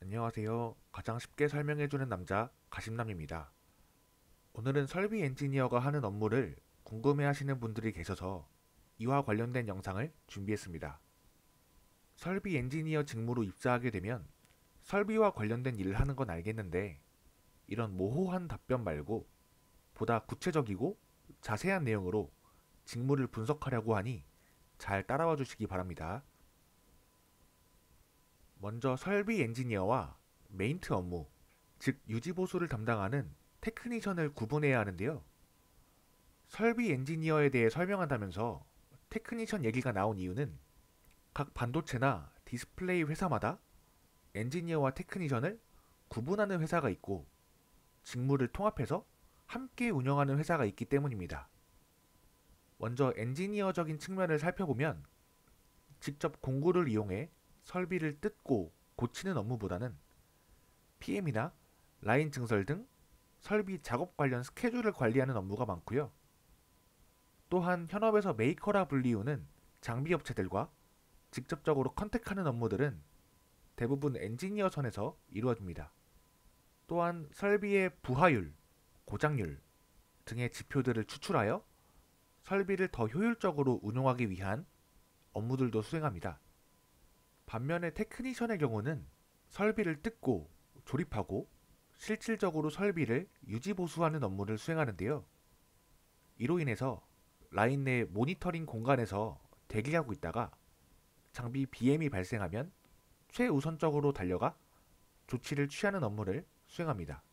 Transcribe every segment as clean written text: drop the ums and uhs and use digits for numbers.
안녕하세요. 가장 쉽게 설명해주는 남자 가심남입니다. 오늘은 설비 엔지니어가 하는 업무를 궁금해하시는 분들이 계셔서 이와 관련된 영상을 준비했습니다. 설비 엔지니어 직무로 입사하게 되면 설비와 관련된 일을 하는 건 알겠는데 이런 모호한 답변 말고 보다 구체적이고 자세한 내용으로 직무를 분석하려고 하니 잘 따라와 주시기 바랍니다. 먼저 설비 엔지니어와 메인트 업무, 즉 유지보수를 담당하는 테크니션을 구분해야 하는데요. 설비 엔지니어에 대해 설명한다면서 테크니션 얘기가 나온 이유는 각 반도체나 디스플레이 회사마다 엔지니어와 테크니션을 구분하는 회사가 있고 직무를 통합해서 함께 운영하는 회사가 있기 때문입니다. 먼저 엔지니어적인 측면을 살펴보면 직접 공구를 이용해 설비를 뜯고 고치는 업무보다는 PM이나 라인 증설 등 설비 작업 관련 스케줄을 관리하는 업무가 많고요. 또한 현업에서 메이커라 불리우는 장비 업체들과 직접적으로 컨택하는 업무들은 대부분 엔지니어 선에서 이루어집니다. 또한 설비의 부하율, 고장률 등의 지표들을 추출하여 설비를 더 효율적으로 운용하기 위한 업무들도 수행합니다. 반면에 테크니션의 경우는 설비를 뜯고 조립하고 실질적으로 설비를 유지보수하는 업무를 수행하는데요. 이로 인해서 라인 내 모니터링 공간에서 대기하고 있다가 장비 BM이 발생하면 최우선적으로 달려가 조치를 취하는 업무를 수행합니다.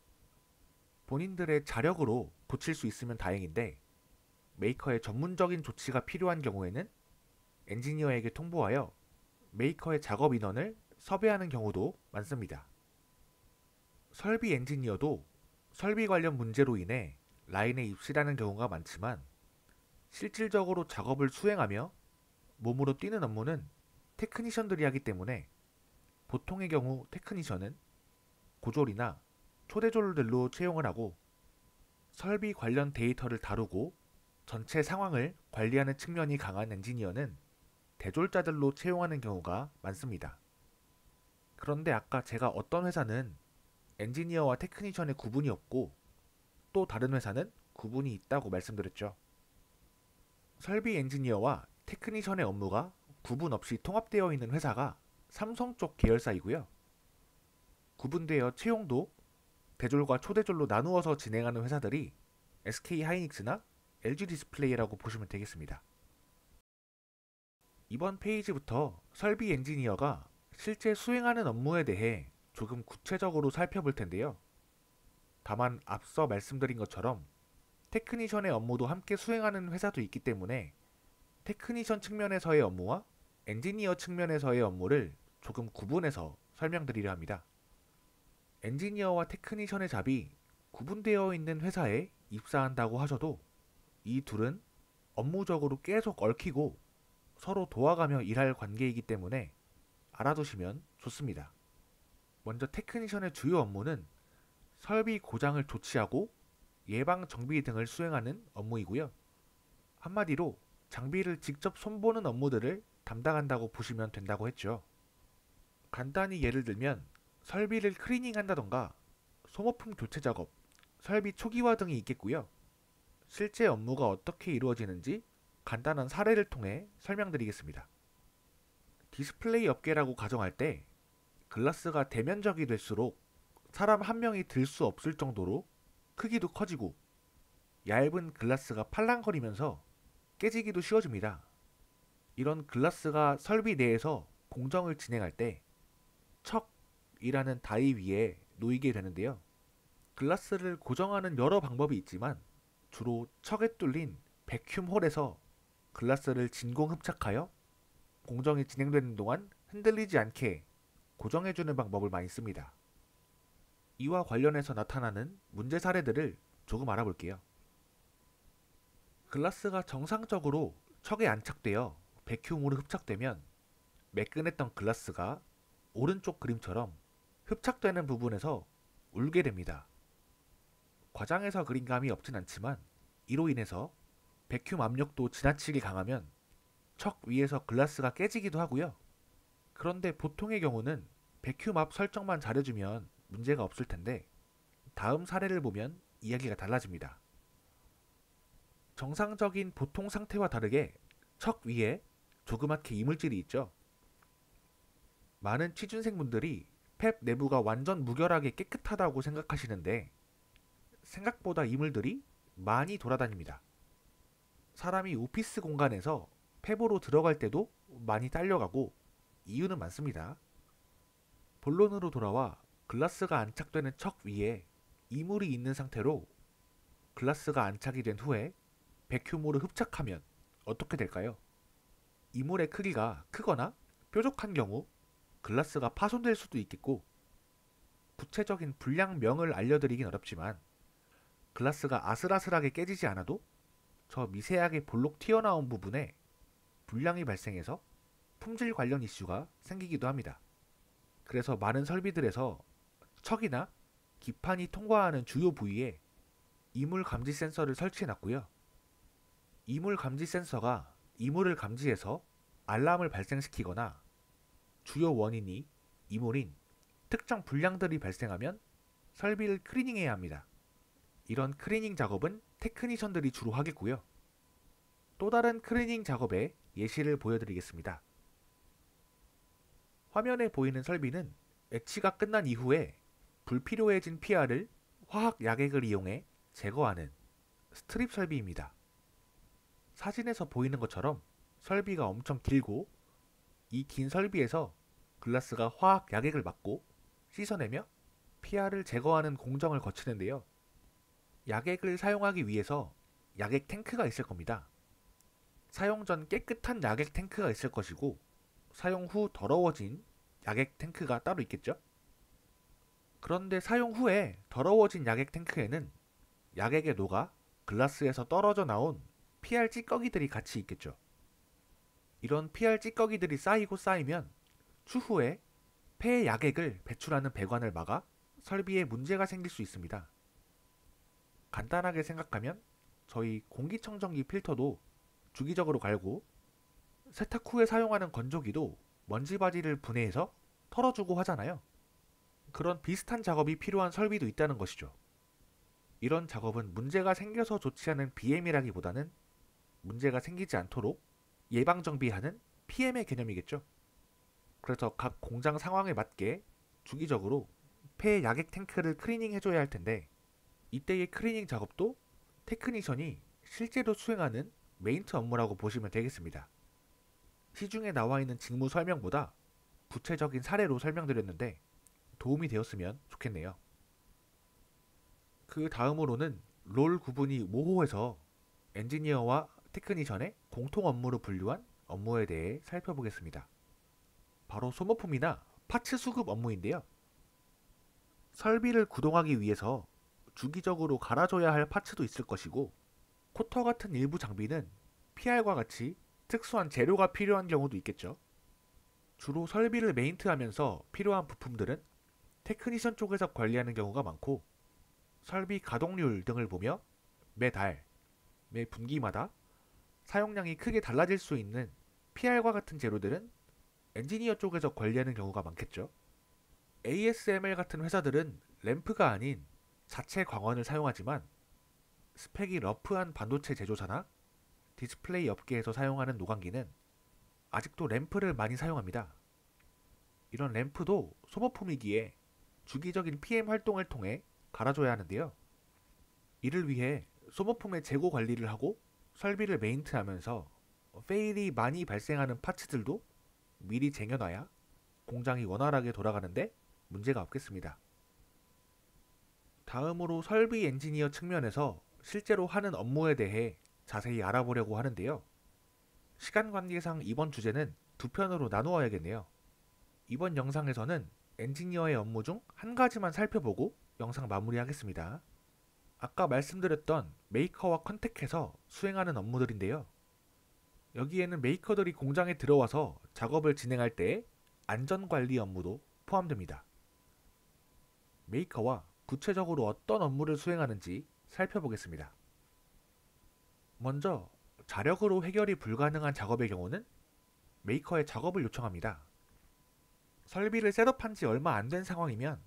본인들의 자력으로 고칠 수 있으면 다행인데 메이커의 전문적인 조치가 필요한 경우에는 엔지니어에게 통보하여 메이커의 작업 인원을 섭외하는 경우도 많습니다. 설비 엔지니어도 설비 관련 문제로 인해 라인에 입실하는 경우가 많지만 실질적으로 작업을 수행하며 몸으로 뛰는 업무는 테크니션들이 하기 때문에 보통의 경우 테크니션은 고졸이나 초대졸들로 채용을 하고 설비 관련 데이터를 다루고 전체 상황을 관리하는 측면이 강한 엔지니어는 대졸자들로 채용하는 경우가 많습니다. 그런데 아까 제가 어떤 회사는 엔지니어와 테크니션의 구분이 없고 또 다른 회사는 구분이 있다고 말씀드렸죠. 설비 엔지니어와 테크니션의 업무가 구분 없이 통합되어 있는 회사가 삼성 쪽 계열사이고요. 구분되어 채용도 대졸과 초대졸로 나누어서 진행하는 회사들이 SK 하이닉스나 LG 디스플레이라고 보시면 되겠습니다. 이번 페이지부터 설비 엔지니어가 실제 수행하는 업무에 대해 조금 구체적으로 살펴볼 텐데요. 다만 앞서 말씀드린 것처럼 테크니션의 업무도 함께 수행하는 회사도 있기 때문에 테크니션 측면에서의 업무와 엔지니어 측면에서의 업무를 조금 구분해서 설명드리려 합니다. 엔지니어와 테크니션의 잡이 구분되어 있는 회사에 입사한다고 하셔도 이 둘은 업무적으로 계속 얽히고 서로 도와가며 일할 관계이기 때문에 알아두시면 좋습니다. 먼저 테크니션의 주요 업무는 설비 고장을 조치하고 예방 정비 등을 수행하는 업무이고요. 한마디로 장비를 직접 손보는 업무들을 담당한다고 보시면 된다고 했죠. 간단히 예를 들면 설비를 클리닝 한다던가 소모품 교체 작업, 설비 초기화 등이 있겠고요. 실제 업무가 어떻게 이루어지는지 간단한 사례를 통해 설명드리겠습니다. 디스플레이 업계라고 가정할 때 글라스가 대면적이 될수록 사람 한 명이 들 수 없을 정도로 크기도 커지고 얇은 글라스가 팔랑거리면서 깨지기도 쉬워집니다. 이런 글라스가 설비 내에서 공정을 진행할 때 척이라는 다이 위에 놓이게 되는데요. 글라스를 고정하는 여러 방법이 있지만 주로 척에 뚫린 백큐홀에서 글라스를 진공 흡착하여 공정이 진행되는 동안 흔들리지 않게 고정해주는 방법을 많이 씁니다. 이와 관련해서 나타나는 문제 사례들을 조금 알아볼게요. 글라스가 정상적으로 척에 안착되어 백큐음으로 흡착되면 매끈했던 글라스가 오른쪽 그림처럼 흡착되는 부분에서 울게 됩니다. 과장해서 그린 감이 없진 않지만 이로 인해서 백큐음 압력도 지나치게 강하면 척 위에서 글라스가 깨지기도 하고요. 그런데 보통의 경우는 백큐 앞 설정만 잘해주면 문제가 없을 텐데 다음 사례를 보면 이야기가 달라집니다. 정상적인 보통 상태와 다르게 척 위에 조그맣게 이물질이 있죠. 많은 취준생분들이 펩 내부가 완전 무결하게 깨끗하다고 생각하시는데 생각보다 이물들이 많이 돌아다닙니다. 사람이 오피스 공간에서 펩으로 들어갈 때도 많이 딸려가고 이유는 많습니다. 본론으로 돌아와 글라스가 안착되는 척 위에 이물이 있는 상태로 글라스가 안착이 된 후에 백큐몰을 흡착하면 어떻게 될까요? 이물의 크기가 크거나 뾰족한 경우 글라스가 파손될 수도 있겠고 구체적인 불량명을 알려드리긴 어렵지만 글라스가 아슬아슬하게 깨지지 않아도 저 미세하게 볼록 튀어나온 부분에 불량이 발생해서 품질 관련 이슈가 생기기도 합니다. 그래서 많은 설비들에서 척이나 기판이 통과하는 주요 부위에 이물 감지 센서를 설치해놨고요. 이물 감지 센서가 이물을 감지해서 알람을 발생시키거나 주요 원인이 이물인 특정 불량들이 발생하면 설비를 클리닝해야 합니다. 이런 클리닝 작업은 테크니션들이 주로 하겠고요. 또 다른 클리닝 작업의 예시를 보여드리겠습니다. 화면에 보이는 설비는 엣치가 끝난 이후에 불필요해진 PR을 화학 약액을 이용해 제거하는 스트립 설비입니다. 사진에서 보이는 것처럼 설비가 엄청 길고 이 긴 설비에서 글라스가 화학 약액을 맞고 씻어내며 PR을 제거하는 공정을 거치는데요. 약액을 사용하기 위해서 약액 탱크가 있을 겁니다. 사용 전 깨끗한 약액 탱크가 있을 것이고 사용 후 더러워진 약액 탱크가 따로 있겠죠? 그런데 사용 후에 더러워진 약액 탱크에는 약액에 녹아 글라스에서 떨어져 나온 PR 찌꺼기들이 같이 있겠죠. 이런 PR 찌꺼기들이 쌓이고 쌓이면 추후에 폐 약액을 배출하는 배관을 막아 설비에 문제가 생길 수 있습니다. 간단하게 생각하면 저희 공기청정기 필터도 주기적으로 갈고 세탁 후에 사용하는 건조기도 먼지바지를 분해해서 털어주고 하잖아요. 그런 비슷한 작업이 필요한 설비도 있다는 것이죠. 이런 작업은 문제가 생겨서 조치하는 BM이라기보다는 문제가 생기지 않도록 예방정비하는 PM의 개념이겠죠. 그래서 각 공장 상황에 맞게 주기적으로 폐 약액 탱크를 클리닝해줘야 할 텐데 이때의 클리닝 작업도 테크니션이 실제로 수행하는 메인트 업무라고 보시면 되겠습니다. 시중에 나와 있는 직무 설명보다 구체적인 사례로 설명드렸는데 도움이 되었으면 좋겠네요. 그 다음으로는 롤 구분이 모호해서 엔지니어와 테크니션의 공통 업무로 분류한 업무에 대해 살펴보겠습니다. 바로 소모품이나 파츠 수급 업무인데요. 설비를 구동하기 위해서 주기적으로 갈아줘야 할 파츠도 있을 것이고 코터 같은 일부 장비는 PR과 같이 특수한 재료가 필요한 경우도 있겠죠. 주로 설비를 메인트하면서 필요한 부품들은 테크니션 쪽에서 관리하는 경우가 많고 설비 가동률 등을 보며 매 달, 매 분기마다 사용량이 크게 달라질 수 있는 PR과 같은 재료들은 엔지니어 쪽에서 관리하는 경우가 많겠죠. ASML 같은 회사들은 램프가 아닌 자체 광원을 사용하지만 스펙이 러프한 반도체 제조사나 디스플레이 업계에서 사용하는 노광기는 아직도 램프를 많이 사용합니다. 이런 램프도 소모품이기에 주기적인 PM 활동을 통해 갈아줘야 하는데요. 이를 위해 소모품의 재고 관리를 하고 설비를 메인트하면서 페일이 많이 발생하는 파츠들도 미리 쟁여놔야 공장이 원활하게 돌아가는데 문제가 없겠습니다. 다음으로 설비 엔지니어 측면에서 실제로 하는 업무에 대해 자세히 알아보려고 하는데요. 시간 관계상 이번 주제는 두 편으로 나누어야겠네요. 이번 영상에서는 엔지니어의 업무 중 한 가지만 살펴보고 영상 마무리하겠습니다. 아까 말씀드렸던 메이커와 컨택해서 수행하는 업무들인데요. 여기에는 메이커들이 공장에 들어와서 작업을 진행할 때 안전관리 업무도 포함됩니다. 메이커와 구체적으로 어떤 업무를 수행하는지 살펴보겠습니다. 먼저 자력으로 해결이 불가능한 작업의 경우는 메이커에 작업을 요청합니다. 설비를 셋업한 지 얼마 안 된 상황이면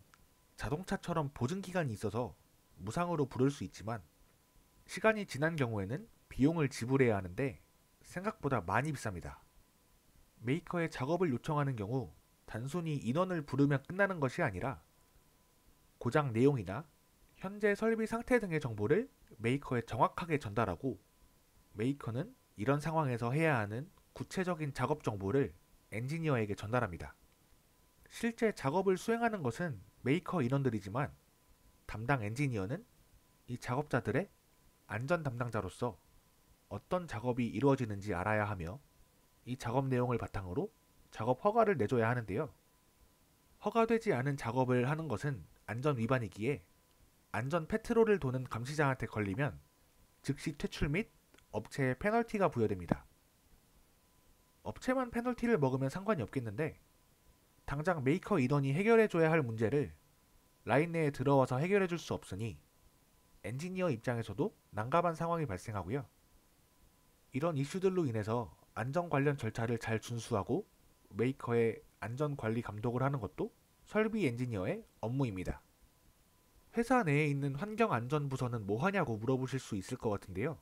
자동차처럼 보증 기간이 있어서 무상으로 부를 수 있지만 시간이 지난 경우에는 비용을 지불해야 하는데 생각보다 많이 비쌉니다. 메이커에 작업을 요청하는 경우 단순히 인원을 부르면 끝나는 것이 아니라 고장 내용이나 현재 설비 상태 등의 정보를 메이커에 정확하게 전달하고 메이커는 이런 상황에서 해야 하는 구체적인 작업 정보를 엔지니어에게 전달합니다. 실제 작업을 수행하는 것은 메이커 인원들이지만 담당 엔지니어는 이 작업자들의 안전 담당자로서 어떤 작업이 이루어지는지 알아야 하며 이 작업 내용을 바탕으로 작업 허가를 내줘야 하는데요. 허가되지 않은 작업을 하는 것은 안전 위반이기에 안전 페트롤을 도는 감시자한테 걸리면 즉시 퇴출 및 업체에 페널티가 부여됩니다. 업체만 페널티를 먹으면 상관이 없겠는데 당장 메이커 인원이 해결해줘야 할 문제를 라인 내에 들어와서 해결해줄 수 없으니 엔지니어 입장에서도 난감한 상황이 발생하고요. 이런 이슈들로 인해서 안전 관련 절차를 잘 준수하고 메이커의 안전 관리 감독을 하는 것도 설비 엔지니어의 업무입니다. 회사 내에 있는 환경안전부서는 뭐 하냐고 물어보실 수 있을 것 같은데요.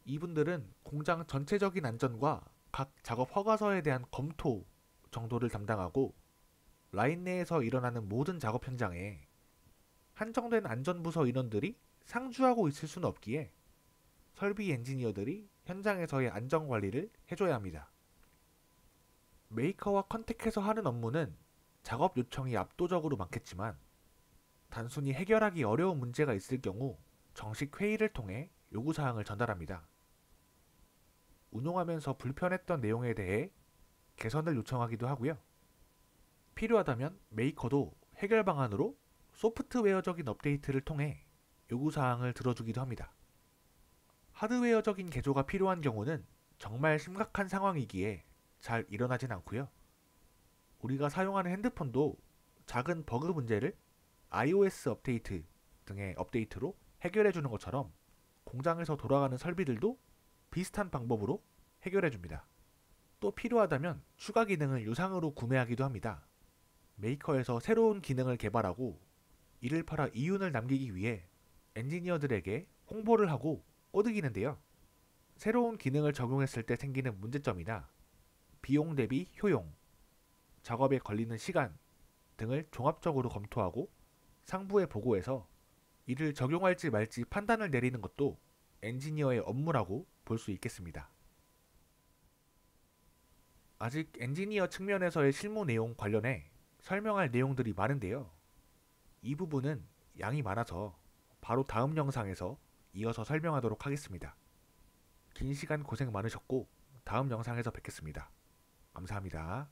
이분들은 공장 전체적인 안전과 각 작업 허가서에 대한 검토 정도를 담당하고 라인 내에서 일어나는 모든 작업 현장에 한정된 안전부서 인원들이 상주하고 있을 수는 없기에 설비 엔지니어들이 현장에서의 안전관리를 해줘야 합니다. 메이커와 컨택해서 하는 업무는 작업 요청이 압도적으로 많겠지만 단순히 해결하기 어려운 문제가 있을 경우 정식 회의를 통해 요구사항을 전달합니다. 운용하면서 불편했던 내용에 대해 개선을 요청하기도 하고요. 필요하다면 메이커도 해결 방안으로 소프트웨어적인 업데이트를 통해 요구사항을 들어주기도 합니다. 하드웨어적인 개조가 필요한 경우는 정말 심각한 상황이기에 잘 일어나진 않고요. 우리가 사용하는 핸드폰도 작은 버그 문제를 iOS 업데이트 등의 업데이트로 해결해주는 것처럼 공장에서 돌아가는 설비들도 비슷한 방법으로 해결해줍니다. 또 필요하다면 추가 기능을 유상으로 구매하기도 합니다. 메이커에서 새로운 기능을 개발하고 이를 팔아 이윤을 남기기 위해 엔지니어들에게 홍보를 하고 꼬드기는데요. 새로운 기능을 적용했을 때 생기는 문제점이나 비용 대비 효용, 작업에 걸리는 시간 등을 종합적으로 검토하고 상부에 보고해서 이를 적용할지 말지 판단을 내리는 것도 엔지니어의 업무라고 볼 수 있겠습니다. 아직 엔지니어 측면에서의 실무 내용 관련해 설명할 내용들이 많은데요. 이 부분은 양이 많아서 바로 다음 영상에서 이어서 설명하도록 하겠습니다. 긴 시간 고생 많으셨고 다음 영상에서 뵙겠습니다. 감사합니다.